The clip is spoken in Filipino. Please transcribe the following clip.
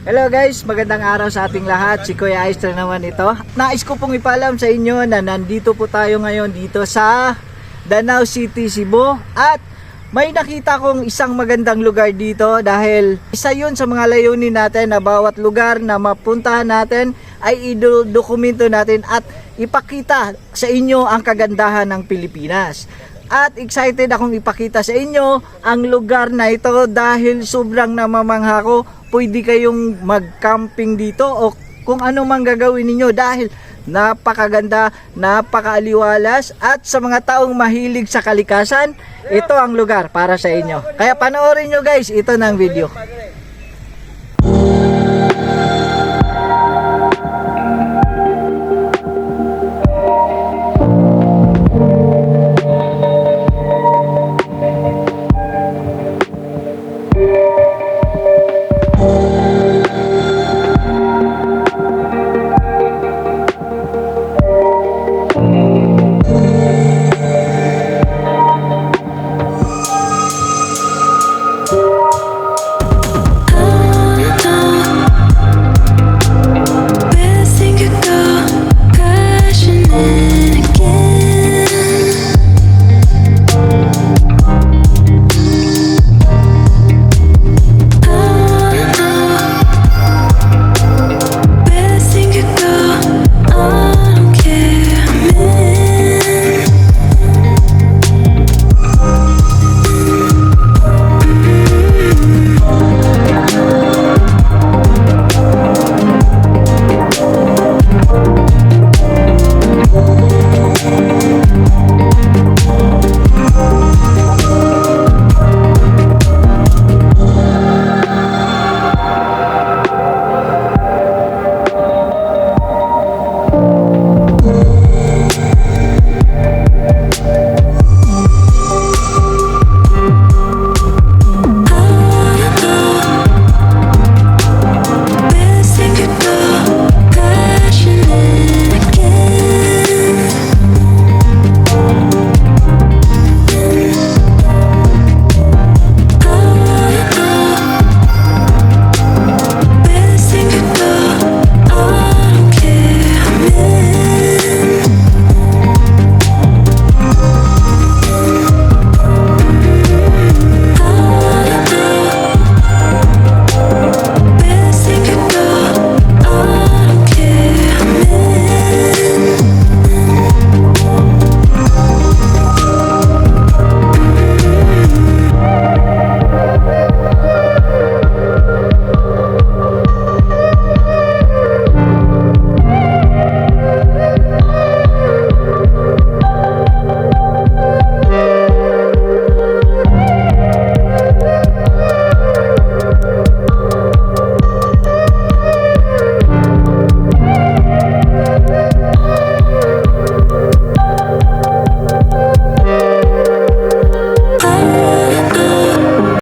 Hello guys, magandang araw sa ating lahat. Si Kuya Aistra naman ito. Nais ko pong ipaalam sa inyo na nandito po tayo ngayon dito sa Danau City, Cebu. At may nakita kong isang magandang lugar dito dahil isa yun sa mga layunin natin na bawat lugar na mapuntahan natin ay idokumento natin at ipakita sa inyo ang kagandahan ng Pilipinas. At excited akong ipakita sa inyo ang lugar na ito dahil sobrang namamangha ko. Pwede kayong mag-camping dito o kung ano mang gagawin ninyo dahil napakaganda, napakaaliwalas at sa mga taong mahilig sa kalikasan, ito ang lugar para sa inyo. Kaya panoorin nyo guys, ito ng video.